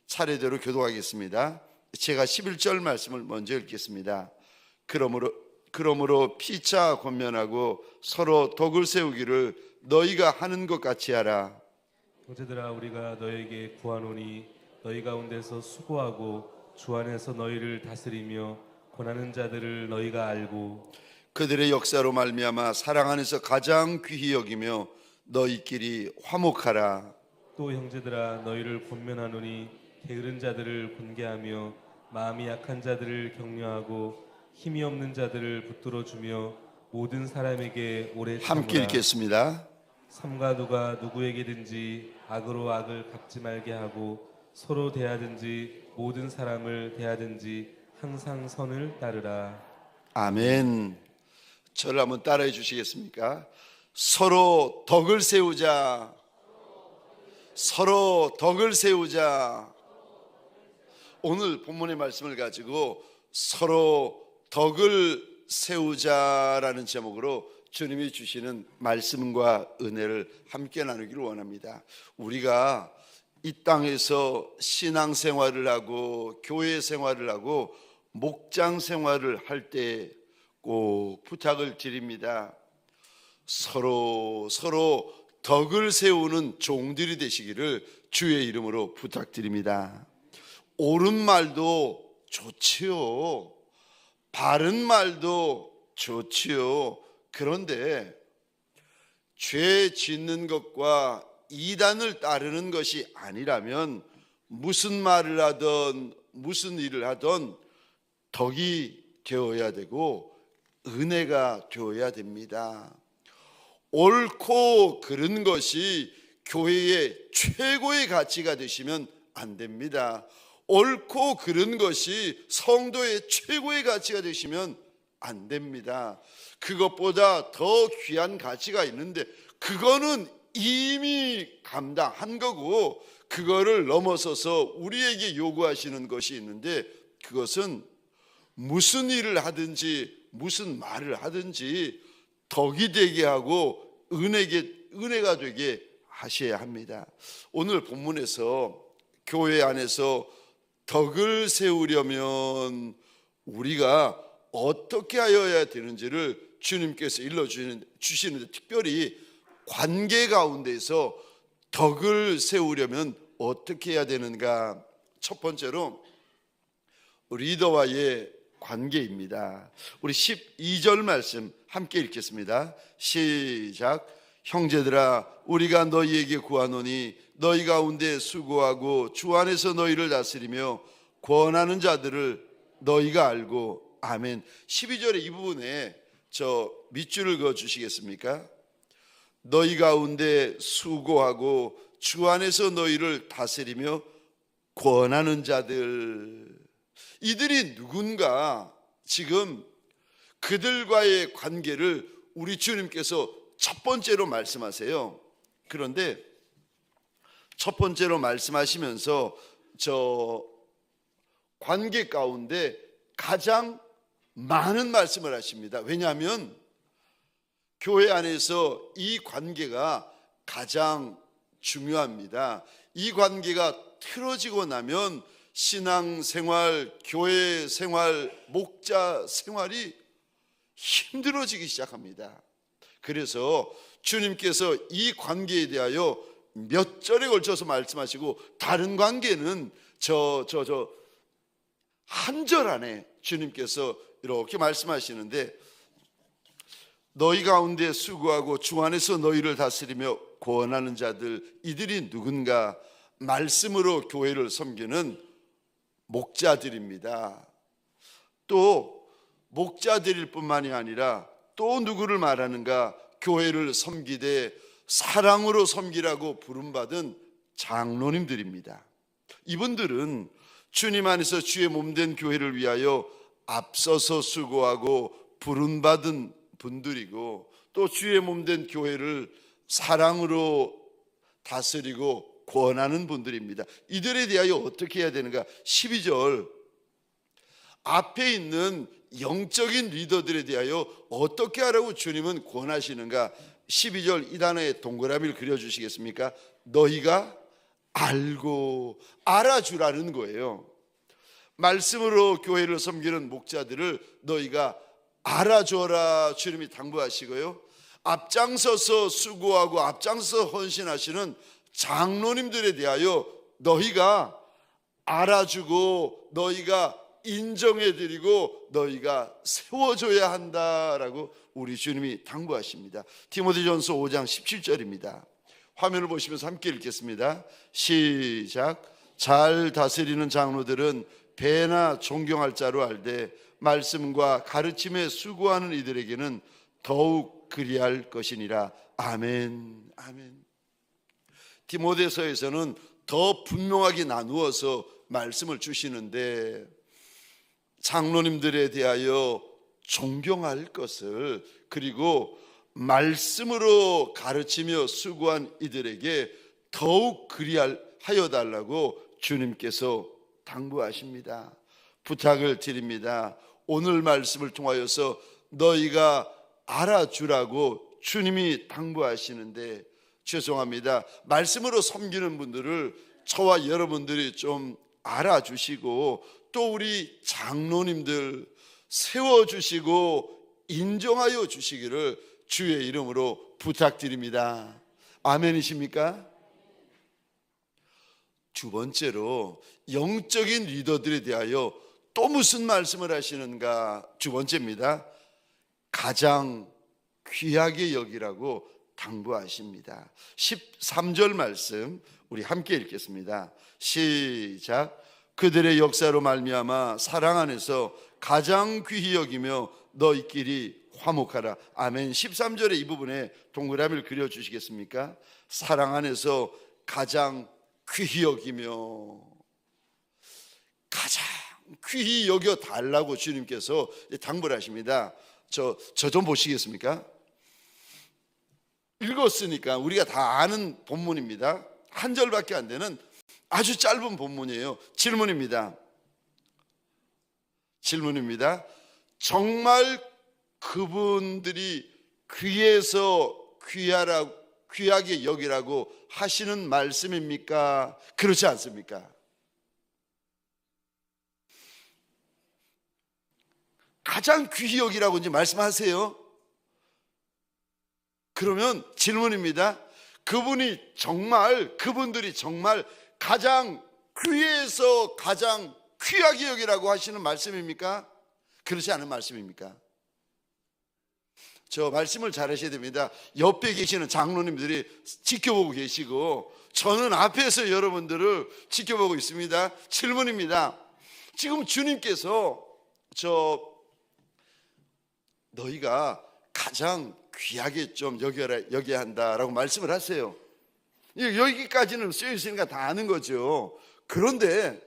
차례대로 교독하겠습니다. 제가 11절 말씀을 먼저 읽겠습니다. 그러므로 피차 권면하고 서로 덕을 세우기를 너희가 하는 것 같이 하라. 형제들아, 우리가 너에게 구하노니 너희 가운데서 수고하고 주 안에서 너희를 다스리며 권하는 자들을 너희가 알고 그들의 역사로 말미암아 사랑 안에서 가장 귀히 여기며 너희끼리 화목하라. 또 형제들아, 너희를 권면하노니 게으른 자들을 권계하며 마음이 약한 자들을 격려하고 힘이 없는 자들을 붙들어 주며 모든 사람에게 오래 참으라. 함께 읽겠습니다. 삼가 누가 누구에게든지 악으로 악을 갚지 말게 하고 서로 대하든지 모든 사람을 대하든지 항상 선을 따르라. 아멘. 저를 한번 따라해 주시겠습니까? 서로 덕을 세우자. 서로 덕을 세우자. 오늘 본문의 말씀을 가지고 서로 덕을 세우자라는 제목으로 주님이 주시는 말씀과 은혜를 함께 나누기를 원합니다. 우리가 이 땅에서 신앙생활을 하고 교회 생활을 하고 목장 생활을 할 때 꼭 부탁을 드립니다. 서로 덕을 세우는 종들이 되시기를 주의 이름으로 부탁드립니다. 옳은 말도 좋지요. 바른 말도 좋지요. 그런데 죄 짓는 것과 이단을 따르는 것이 아니라면 무슨 말을 하든 무슨 일을 하든 덕이 되어야 되고 은혜가 되어야 됩니다. 옳고 그른 것이 교회의 최고의 가치가 되시면 안 됩니다. 옳고 그른 것이 성도의 최고의 가치가 되시면 안 됩니다. 그것보다 더 귀한 가치가 있는데 그거는 이미 감당한 거고 그거를 넘어서서 우리에게 요구하시는 것이 있는데 그것은 무슨 일을 하든지 무슨 말을 하든지 덕이 되게 하고 은혜가 되게 하셔야 합니다. 오늘 본문에서 교회 안에서 덕을 세우려면 우리가 어떻게 하여야 되는지를 주님께서 일러주시는데 특별히 관계 가운데서 덕을 세우려면 어떻게 해야 되는가? 첫 번째로 리더와의 관계입니다. 우리 12절 말씀 함께 읽겠습니다. 시작. 형제들아, 우리가 너희에게 구하노니 너희 가운데 수고하고 주 안에서 너희를 다스리며 권하는 자들을 너희가 알고. 아멘. 12절의 이 부분에 저 밑줄을 그어 주시겠습니까? 너희 가운데 수고하고 주 안에서 너희를 다스리며 권하는 자들. 이들이 누군가? 지금 그들과의 관계를 우리 주님께서 첫 번째로 말씀하세요. 그런데 첫 번째로 말씀하시면서 저 관계 가운데 가장 많은 말씀을 하십니다. 왜냐하면 교회 안에서 이 관계가 가장 중요합니다. 이 관계가 틀어지고 나면 신앙생활, 교회 생활, 목자 생활이 힘들어지기 시작합니다. 그래서 주님께서 이 관계에 대하여 몇 절에 걸쳐서 말씀하시고 다른 관계는 한 절 안에 주님께서 이렇게 말씀하시는데 너희 가운데 수고하고 주 안에서 너희를 다스리며 권하는 자들, 이들이 누군가? 말씀으로 교회를 섬기는 목자들입니다. 또 목자들일 뿐만이 아니라 또 누구를 말하는가? 교회를 섬기되 사랑으로 섬기라고 부름받은 장로님들입니다. 이분들은 주님 안에서 주의 몸된 교회를 위하여 앞서서 수고하고 부름받은 분들이고 또 주의 몸된 교회를 사랑으로 다스리고 권하는 분들입니다. 이들에 대하여 어떻게 해야 되는가? 12절 앞에 있는 영적인 리더들에 대하여 어떻게 하라고 주님은 권하시는가? 12절 이 단어에 동그라미를 그려주시겠습니까? 너희가 알고 알아주라는 거예요. 말씀으로 교회를 섬기는 목자들을 너희가 알아줘라 주님이 당부하시고요, 앞장서서 수고하고 앞장서 헌신하시는 장로님들에 대하여 너희가 알아주고 너희가 인정해드리고 너희가 세워줘야 한다라고 우리 주님이 당부하십니다. 디모데전서 5장 17절입니다. 화면을 보시면서 함께 읽겠습니다. 시작. 잘 다스리는 장로들은 배나 존경할 자로 알되 말씀과 가르침에 수고하는 이들에게는 더욱 그리할 것이니라. 아멘. 아멘. 디모데서에서는 더 분명하게 나누어서 말씀을 주시는데, 장로님들에 대하여 존경할 것을, 그리고 말씀으로 가르치며 수고한 이들에게 더욱 그리하여 달라고 주님께서 당부하십니다. 부탁을 드립니다. 오늘 말씀을 통하여서 너희가 알아주라고 주님이 당부하시는데, 죄송합니다, 말씀으로 섬기는 분들을 저와 여러분들이 좀 알아주시고 또 우리 장로님들 세워주시고 인정하여 주시기를 주의 이름으로 부탁드립니다. 아멘이십니까? 두 번째로, 영적인 리더들에 대하여 또 무슨 말씀을 하시는가? 두 번째입니다. 가장 귀하게 여기라고 당부하십니다. 13절 말씀 우리 함께 읽겠습니다. 시작. 그들의 역사로 말미암아 사랑 안에서 가장 귀히 여기며 너희끼리 화목하라. 아멘. 13절의 이 부분에 동그라미를 그려주시겠습니까? 사랑 안에서 가장 귀히 여기며, 가장 귀히 여겨 달라고 주님께서 당부를 하십니다. 저 좀 보시겠습니까? 읽었으니까 우리가 다 아는 본문입니다. 한 절밖에 안 되는 아주 짧은 본문이에요. 질문입니다. 정말 그분들이 귀해서 귀하게 여기라고 하시는 말씀입니까? 그렇지 않습니까? 가장 귀히 여기라고 이제 말씀하세요. 그러면 질문입니다. 그분들이 정말 가장 귀해서 가장 귀하게 여기라고 하시는 말씀입니까? 그렇지 않은 말씀입니까? 저 말씀을 잘 하셔야 됩니다. 옆에 계시는 장로님들이 지켜보고 계시고 저는 앞에서 여러분들을 지켜보고 있습니다. 질문입니다. 지금 주님께서 너희가 가장 귀하게 좀 여겨야 한다라고 말씀을 하세요. 여기까지는 쓰여 있으니까 다 아는 거죠. 그런데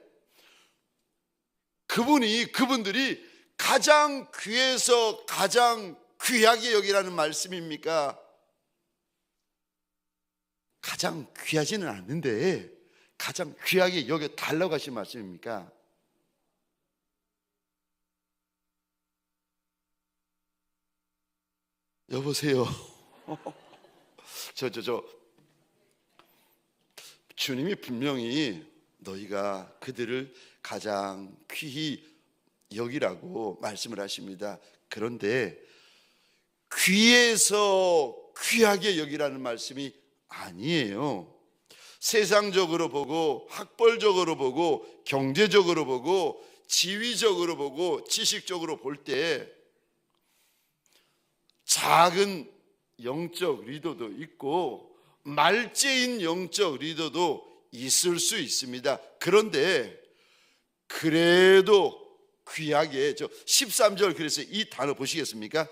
그분들이 가장 귀해서 가장 귀하게 여기라는 말씀입니까? 가장 귀하지는 않는데 가장 귀하게 여겨 달라고 하신 말씀입니까? 여보세요. 주님이 분명히 너희가 그들을 가장 귀히 여기라고 말씀을 하십니다. 그런데 귀해서 귀하게 여기라는 말씀이 아니에요. 세상적으로 보고 학벌적으로 보고 경제적으로 보고 지위적으로 보고 지식적으로 볼 때 작은 영적 리더도 있고 말재인 영적 리더도 있을 수 있습니다. 그런데 그래도 귀하게, 13절 그래서 이 단어 보시겠습니까?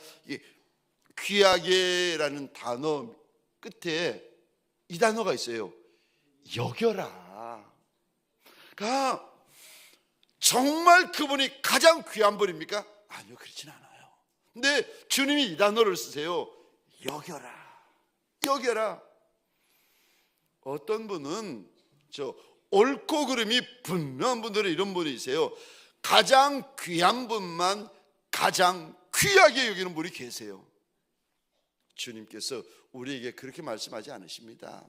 귀하게라는 단어 끝에 이 단어가 있어요. 여겨라. 그러니까 정말 그분이 가장 귀한 분입니까? 아니요, 그렇진 않아요. 근데 주님이 이 단어를 쓰세요. 여겨라. 어떤 분은 옳고 그름이 분명한 분들은 이런 분이세요. 가장 귀한 분만 가장 귀하게 여기는 분이 계세요. 주님께서 우리에게 그렇게 말씀하지 않으십니다.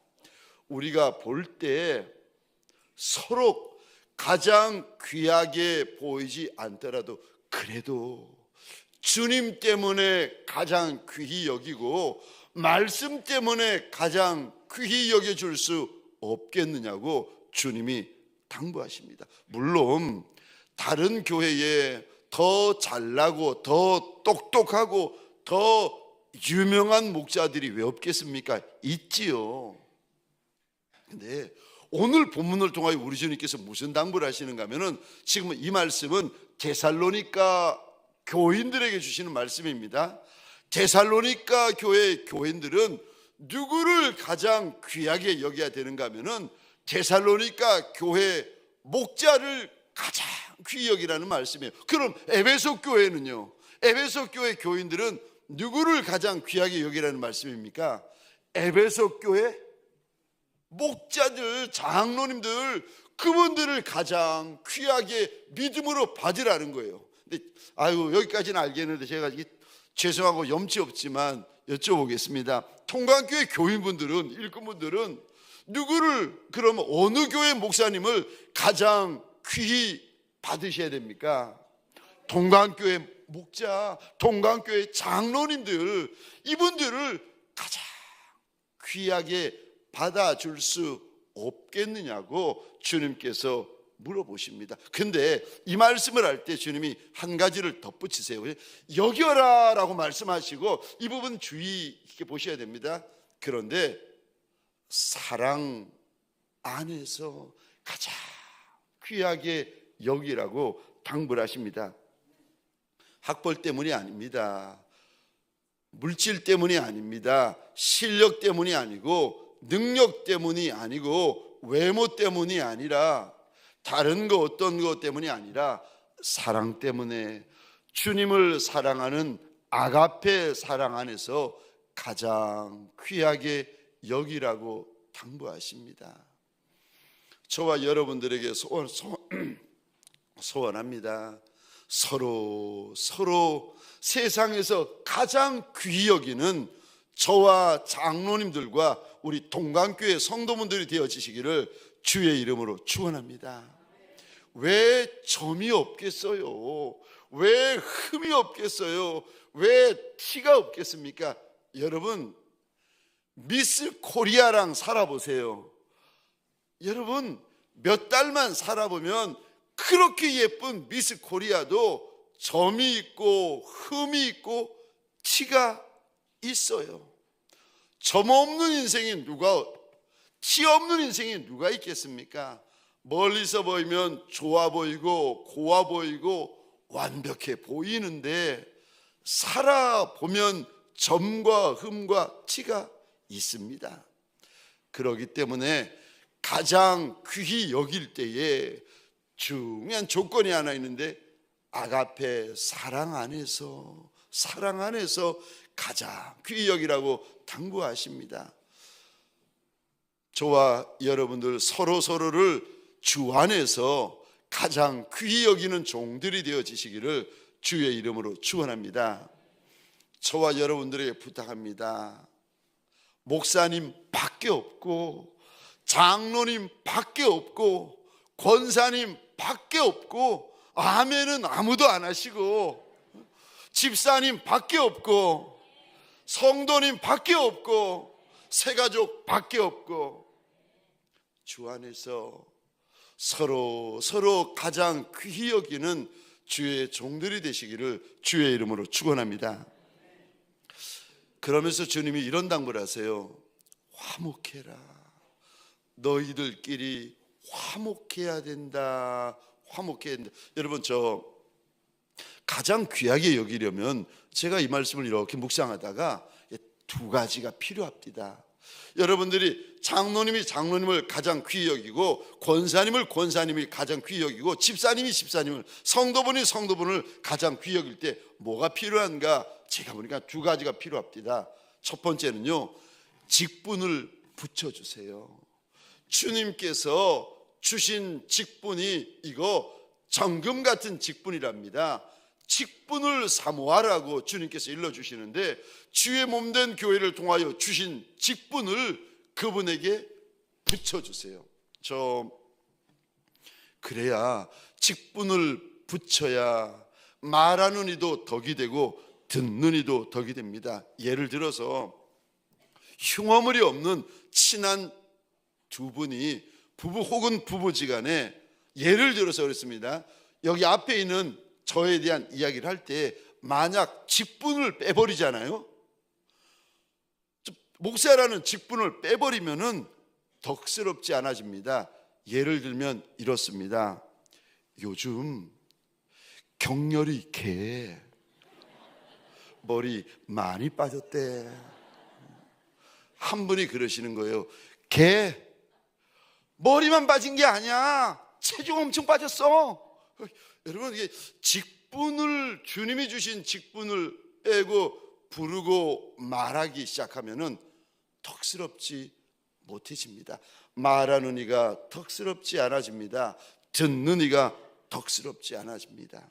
우리가 볼 때 서로 가장 귀하게 보이지 않더라도 그래도 주님 때문에 가장 귀히 여기고 말씀 때문에 가장 귀히 여겨줄 수 없겠느냐고 주님이 당부하십니다. 물론 다른 교회에 더 잘나고 더 똑똑하고 더 유명한 목사들이 왜 없겠습니까? 있지요. 근데 오늘 본문을 통하여 우리 주님께서 무슨 당부를 하시는가 하면은 지금 이 말씀은 데살로니가 교인들에게 주시는 말씀입니다. 데살로니가 교회 교인들은 누구를 가장 귀하게 여겨야 되는가 하면은 데살로니가 교회 목자를 가장 귀히 여기라는 말씀이에요. 그럼 에베소 교회는요? 에베소 교회 교인들은 누구를 가장 귀하게 여기라는 말씀입니까? 에베소 교회 목자들, 장로님들, 그분들을 가장 귀하게 믿음으로 받으라는 거예요. 근데 여기까지는 알겠는데 제가 죄송하고 염치 없지만 여쭤보겠습니다. 통강교회 교인분들은, 일꾼분들은 누구를, 그러면 어느 교회 목사님을 가장 귀히 받으셔야 됩니까? 통강교회 목자, 통강교회 장로님들, 이분들을 가장 귀하게 받아줄 수 없겠느냐고 주님께서 물어보십니다. 근데 이 말씀을 할 때 주님이 한 가지를 덧붙이세요. 여겨라 라고 말씀하시고 이 부분 주의 있게 보셔야 됩니다. 그런데 사랑 안에서 가장 귀하게 여기라고 당부를 하십니다. 학벌 때문이 아닙니다. 물질 때문이 아닙니다. 실력 때문이 아니고 능력 때문이 아니고 외모 때문이 아니라 다른 거 어떤 것 때문이 아니라 사랑 때문에 주님을 사랑하는 아가페 사랑 안에서 가장 귀하게 여기라고 당부하십니다. 저와 여러분들에게 소원합니다. 서로 세상에서 가장 귀히 여기는 저와 장로님들과 우리 동강교회 성도분들이 되어지시기를 주의 이름으로 축원합니다. 왜 점이 없겠어요? 왜 흠이 없겠어요? 왜 티가 없겠습니까? 여러분, 미스 코리아랑 살아보세요. 여러분, 몇 달만 살아보면 그렇게 예쁜 미스 코리아도 점이 있고 흠이 있고 티가 있어요. 점 없는 인생이 티 없는 인생이 누가 있겠습니까? 멀리서 보이면 좋아 보이고 고와 보이고 완벽해 보이는데 살아보면 점과 흠과 티가 있습니다. 그렇기 때문에 가장 귀히 여길 때에 중요한 조건이 하나 있는데 아가페 사랑 안에서 가장 귀히 여기라고 당부하십니다. 저와 여러분들 서로를 주 안에서 가장 귀히 여기는 종들이 되어지시기를 주의 이름으로 축원합니다. 저와 여러분들에게 부탁합니다. 목사님 밖에 없고 장로님 밖에 없고 권사님 밖에 없고 아멘은 아무도 안 하시고 집사님 밖에 없고 성도님 밖에 없고 새가족 밖에 없고 주 안에서 서로 가장 귀히 여기는 주의 종들이 되시기를 주의 이름으로 축원합니다. 그러면서 주님이 이런 당부를 하세요. 화목해라. 너희들끼리 화목해야 된다. 여러분, 저 가장 귀하게 여기려면 제가 이 말씀을 이렇게 묵상하다가 두 가지가 필요합니다. 여러분들이 장로님이 장로님을 가장 귀히 여기고 권사님이 가장 귀히 여기고 집사님이 집사님을 성도분이 성도분을 가장 귀히 여길 때 뭐가 필요한가? 제가 보니까 두 가지가 필요합니다. 첫 번째는요, 직분을 붙여주세요. 주님께서 주신 직분이 이거 정금 같은 직분이랍니다. 직분을 사모하라고 주님께서 일러주시는데 주의 몸된 교회를 통하여 주신 직분을 그분에게 붙여주세요. 저 그래야 직분을 붙여야 말하는 이도 덕이 되고 듣는 이도 덕이 됩니다. 예를 들어서 흉어물이 없는 친한 두 분이 부부 혹은 부부지간에 예를 들어서 그렇습니다. 여기 앞에 있는 저에 대한 이야기를 할 때 만약 직분을 빼버리잖아요. 목사라는 직분을 빼버리면은 덕스럽지 않아집니다. 예를 들면 이렇습니다. 요즘 경렬이 개 머리 많이 빠졌대. 한 분이 그러시는 거예요. 개 머리만 빠진 게 아니야. 체중 엄청 빠졌어. 여러분, 이게 직분을, 주님이 주신 직분을 빼고 부르고 말하기 시작하면은 덕스럽지 못해집니다. 말하는 이가 덕스럽지 않아집니다. 듣는 이가 덕스럽지 않아집니다.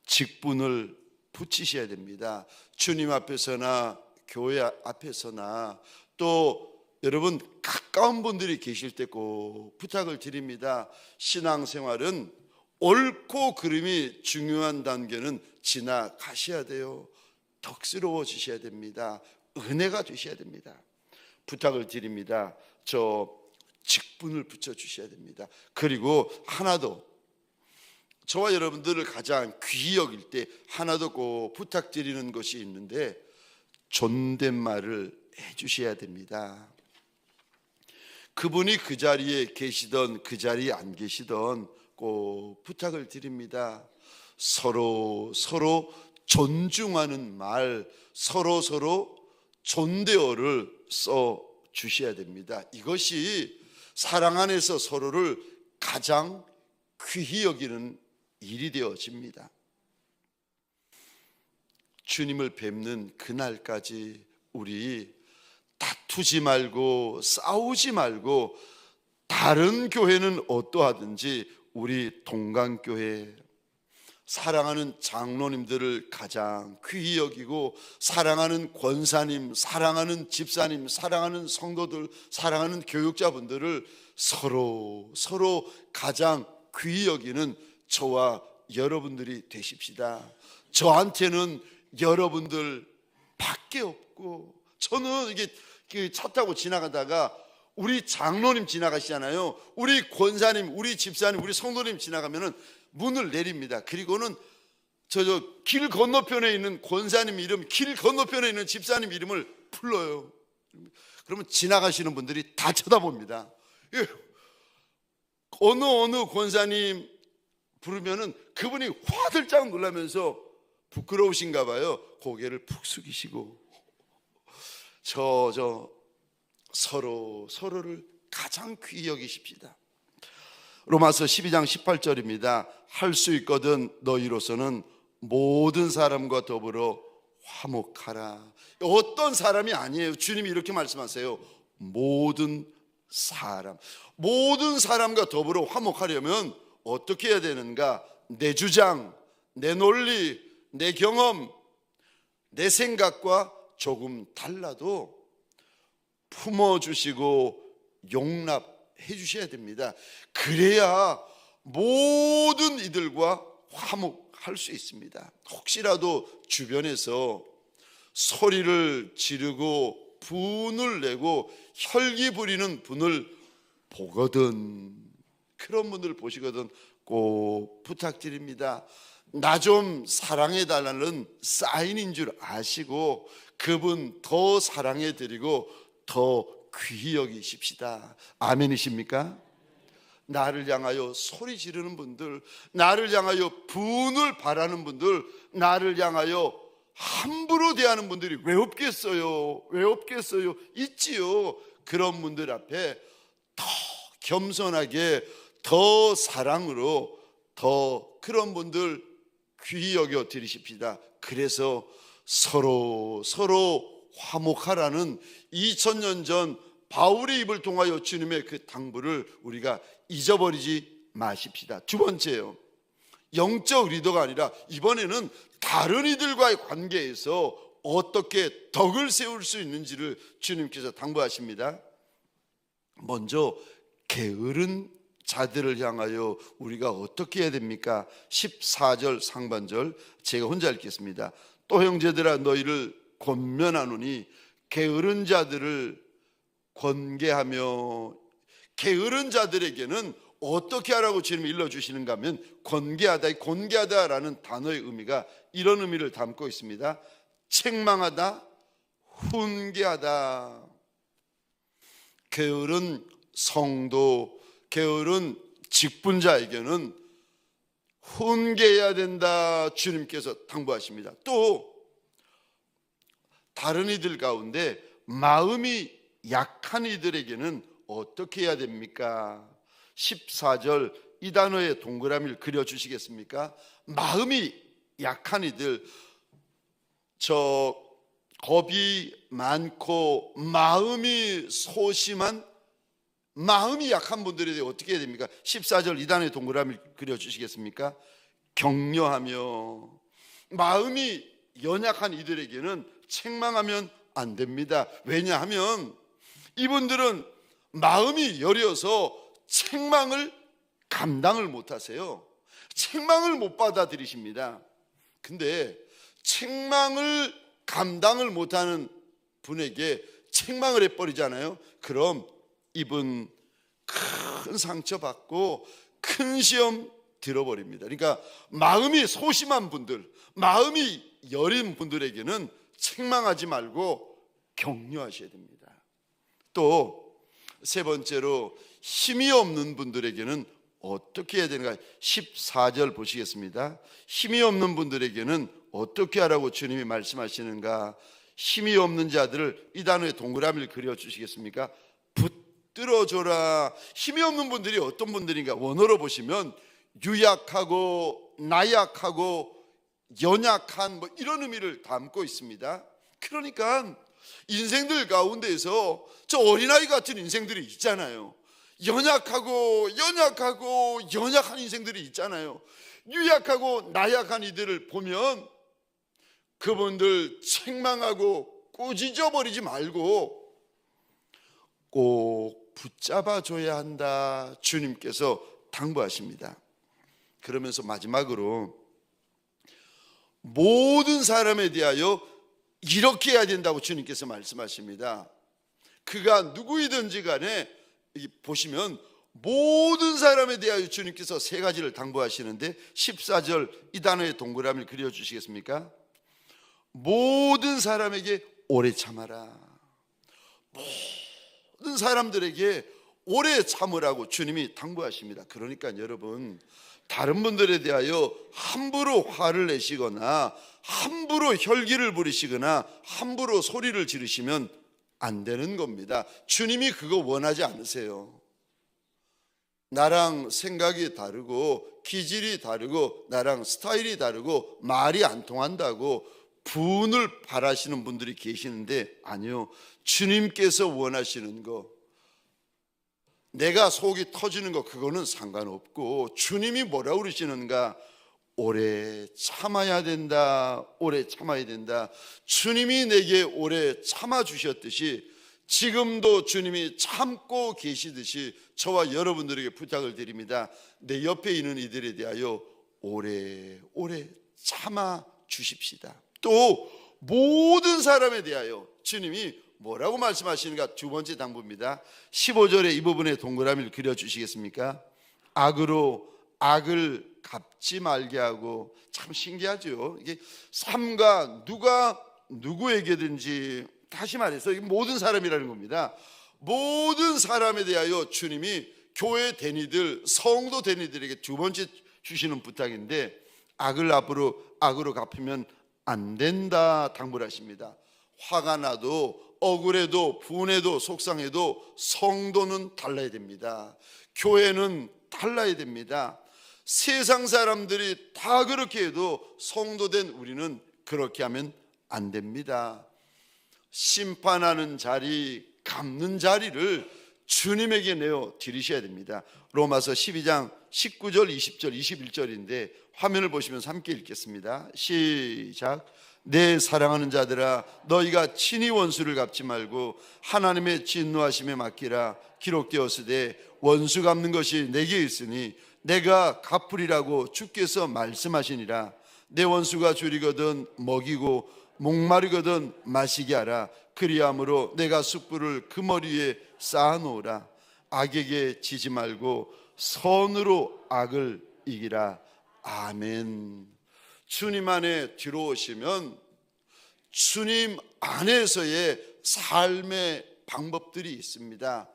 직분을 붙이셔야 됩니다. 주님 앞에서나 교회 앞에서나 또 여러분 가까운 분들이 계실 때 꼭 부탁을 드립니다. 신앙생활은 옳고 그름이 중요한 단계는 지나가셔야 돼요. 덕스러워지셔야 됩니다. 은혜가 되셔야 됩니다. 부탁을 드립니다. 저 직분을 붙여주셔야 됩니다. 그리고 하나 더, 저와 여러분들을 가장 귀히 여길 때 하나 더 꼭 부탁드리는 것이 있는데 존댓말을 해주셔야 됩니다. 그분이 그 자리에 계시던 그 자리에 안 계시던 꼭 부탁을 드립니다. 서로 존중하는 말, 서로 존대어를 써 주셔야 됩니다. 이것이 사랑 안에서 서로를 가장 귀히 여기는 일이 되어집니다. 주님을 뵙는 그날까지 우리 다투지 말고 싸우지 말고 다른 교회는 어떠하든지 우리 동강교회 사랑하는 장로님들을 가장 귀히 여기고 사랑하는 권사님, 사랑하는 집사님, 사랑하는 성도들, 사랑하는 교육자분들을 서로 가장 귀히 여기는 저와 여러분들이 되십시다. 저한테는 여러분들 밖에 없고, 저는 이게 차 타고 지나가다가 우리 장로님 지나가시잖아요. 우리 권사님, 우리 집사님, 우리 성도님 지나가면은 문을 내립니다. 그리고는 저 길 건너편에 있는 권사님 이름, 길 건너편에 있는 집사님 이름을 불러요. 그러면 지나가시는 분들이 다 쳐다봅니다. 어느 권사님 부르면은 그분이 화들짝 놀라면서 부끄러우신가 봐요. 고개를 푹 숙이시고 서로를 가장 귀히 여기십시다. 로마서 12장 18절입니다. 할 수 있거든 너희로서는 모든 사람과 더불어 화목하라. 어떤 사람이 아니에요. 주님이 이렇게 말씀하세요. 모든 사람과 더불어 화목하려면 어떻게 해야 되는가? 내 주장, 내 논리, 내 경험, 내 생각과 조금 달라도 품어주시고 용납해 주셔야 됩니다. 그래야 모든 이들과 화목할 수 있습니다. 혹시라도 주변에서 소리를 지르고 분을 내고 혈기 부리는 분을 보거든, 그런 분들 보시거든 꼭 부탁드립니다. 나 좀 사랑해 달라는 사인인 줄 아시고 그분 더 사랑해 드리고 더 귀히 여기십시다. 아멘이십니까? 나를 향하여 소리 지르는 분들, 나를 향하여 분을 바라는 분들, 나를 향하여 함부로 대하는 분들이 왜 없겠어요? 있지요. 그런 분들 앞에 더 겸손하게, 더 사랑으로, 더 그런 분들 귀히 여겨 드리십시다. 그래서 서로 화목하라는 2000년 전 바울의 입을 통하여 주님의 그 당부를 우리가 잊어버리지 마십시다. 두 번째요, 영적 리더가 아니라 이번에는 다른 이들과의 관계에서 어떻게 덕을 세울 수 있는지를 주님께서 당부하십니다. 먼저 게으른 자들을 향하여 우리가 어떻게 해야 됩니까? 14절 상반절 제가 혼자 읽겠습니다. 또 형제들아 너희를 권면하노니 게으른 자들을 권계하며, 게으른 자들에게는 어떻게 하라고 주님이 일러주시는가 하면 권계하다, 이 권계하다라는 단어의 의미가 이런 의미를 담고 있습니다. 책망하다, 훈계하다. 게으른 성도, 게으른 직분자에게는 훈계해야 된다 주님께서 당부하십니다. 또 다른 이들 가운데 마음이 약한 이들에게는 어떻게 해야 됩니까? 14절 이 단어의 동그라미를 그려주시겠습니까? 마음이 약한 이들, 저 겁이 많고 마음이 소심한, 마음이 약한 분들에 대해 어떻게 해야 됩니까? 14절 이 단어의 동그라미를 그려주시겠습니까? 격려하며. 마음이 연약한 이들에게는 책망하면 안 됩니다. 왜냐하면 이분들은 마음이 여려서 책망을 감당을 못하세요. 책망을 못 받아들이십니다. 근데 책망을 감당을 못하는 분에게 책망을 해버리잖아요. 그럼 이분 큰 상처 받고 큰 시험 들어버립니다. 그러니까 마음이 소심한 분들, 마음이 여린 분들에게는 책망하지 말고 격려하셔야 됩니다. 또 세 번째로 힘이 없는 분들에게는 어떻게 해야 되는가? 14절 보시겠습니다. 힘이 없는 분들에게는 어떻게 하라고 주님이 말씀하시는가? 힘이 없는 자들을 이 단어의 동그라미를 그려주시겠습니까? 붙들어줘라. 힘이 없는 분들이 어떤 분들인가? 원어로 보시면 유약하고 나약하고 연약한 뭐 이런 의미를 담고 있습니다. 그러니까 인생들 가운데에서 저 어린아이 같은 인생들이 있잖아요. 연약한 인생들이 있잖아요. 유약하고 나약한 이들을 보면 그분들 책망하고 꾸짖어 버리지 말고 꼭 붙잡아 줘야 한다 주님께서 당부하십니다. 그러면서 마지막으로 모든 사람에 대하여 이렇게 해야 된다고 주님께서 말씀하십니다. 그가 누구이든지 간에 보시면 모든 사람에 대하여 주님께서 세 가지를 당부하시는데 14절 이 단어의 동그라미를 그려주시겠습니까? 모든 사람에게 오래 참아라. 모든 사람들에게 오래 참으라고 주님이 당부하십니다. 그러니까 여러분, 다른 분들에 대하여 함부로 화를 내시거나 함부로 혈기를 부리시거나 함부로 소리를 지르시면 안 되는 겁니다. 주님이 그거 원하지 않으세요. 나랑 생각이 다르고 기질이 다르고 나랑 스타일이 다르고 말이 안 통한다고 분을 바라시는 분들이 계시는데 아니요, 주님께서 원하시는 거, 내가 속이 터지는 거 그거는 상관없고 주님이 뭐라고 그러시는가? 오래 참아야 된다. 오래 참아야 된다. 주님이 내게 오래 참아 주셨듯이 지금도 주님이 참고 계시듯이 저와 여러분들에게 부탁을 드립니다. 내 옆에 있는 이들에 대하여 오래 참아 주십시다. 또 모든 사람에 대하여 주님이 뭐라고 말씀하시는가? 두 번째 당부입니다. 15절에 이 부분에 동그라미를 그려주시겠습니까? 악으로 악을 갚지 말게 하고. 참 신기하죠. 이게 삼가 누가 누구에게든지, 다시 말해서 모든 사람이라는 겁니다. 모든 사람에 대하여 주님이 교회 대니들, 성도 대니들에게 두 번째 주시는 부탁인데 악을 악으로 갚으면 안 된다 당부를 하십니다. 화가 나도 억울해도 분해도 속상해도 성도는 달라야 됩니다. 교회는 달라야 됩니다. 세상 사람들이 다 그렇게 해도 성도된 우리는 그렇게 하면 안 됩니다. 심판하는 자리, 갚는 자리를 주님에게 내어 드리셔야 됩니다. 로마서 12장 19절, 20절, 21절인데 화면을 보시면서 함께 읽겠습니다. 시작. 내 사랑하는 자들아, 너희가 친히 원수를 갚지 말고 하나님의 진노하심에 맡기라. 기록되었으되 원수 갚는 것이 내게 있으니 내가 갚으리라고 주께서 말씀하시니라. 내 원수가 줄이거든 먹이고 목마르거든 마시게 하라. 그리함으로 내가 숯불을 그 머리 위에 쌓아놓으라. 악에게 지지 말고 선으로 악을 이기라. 아멘. 주님 안에 들어오시면 주님 안에서의 삶의 방법들이 있습니다.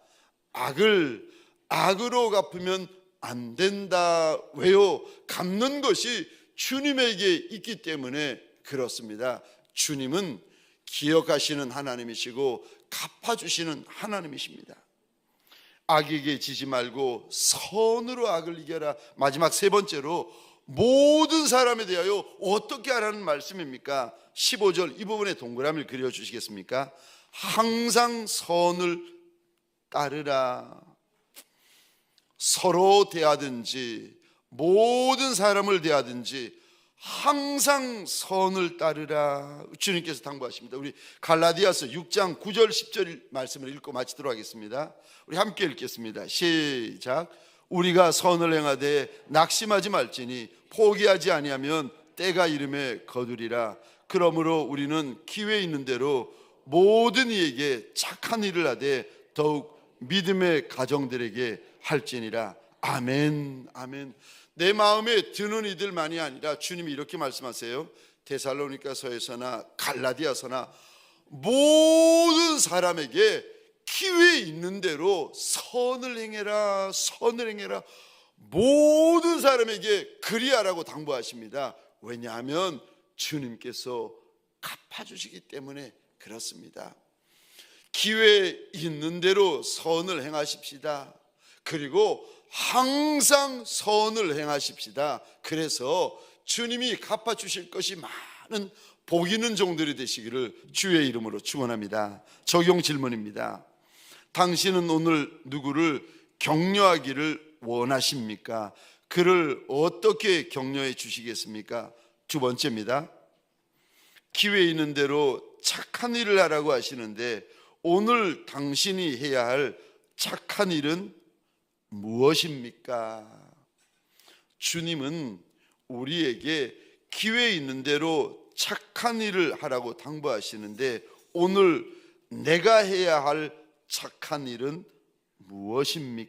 악을 악으로 갚으면 안 된다. 왜요? 갚는 것이 주님에게 있기 때문에 그렇습니다. 주님은 기억하시는 하나님이시고 갚아주시는 하나님이십니다. 악에게 지지 말고 선으로 악을 이겨라. 마지막 세 번째로 모든 사람에 대하여 어떻게 하라는 말씀입니까? 15절 이 부분에 동그라미를 그려주시겠습니까? 항상 선을 따르라. 서로 대하든지 모든 사람을 대하든지 항상 선을 따르라. 주님께서 당부하십니다. 우리 갈라디아서 6장 9절 10절 말씀을 읽고 마치도록 하겠습니다. 우리 함께 읽겠습니다. 시작. 우리가 선을 행하되 낙심하지 말지니 포기하지 아니하면 때가 이름에 거두리라. 그러므로 우리는 기회 있는 대로 모든 이에게 착한 일을 하되 더욱 믿음의 가정들에게 할지니라. 아멘. 아멘. 내 마음에 드는 이들만이 아니라 주님이 이렇게 말씀하세요. 데살로니가서에서나 갈라디아서나 모든 사람에게 기회 있는 대로 선을 행해라. 선을 행해라. 모든 사람에게 그리하라고 당부하십니다. 왜냐하면 주님께서 갚아주시기 때문에 그렇습니다. 기회 있는 대로 선을 행하십시다. 그리고 항상 선을 행하십시다. 그래서 주님이 갚아주실 것이 많은 복 있는 종들이 되시기를 주의 이름으로 축원합니다. 적용 질문입니다. 당신은 오늘 누구를 격려하기를 원하십니까? 그를 어떻게 격려해 주시겠습니까? 두 번째입니다. 기회 있는 대로 착한 일을 하라고 하시는데 오늘 당신이 해야 할 착한 일은 무엇입니까? 주님은 우리에게 기회 있는 대로 착한 일을 하라고 당부하시는데 오늘 내가 해야 할 착한 일은 무엇입니까?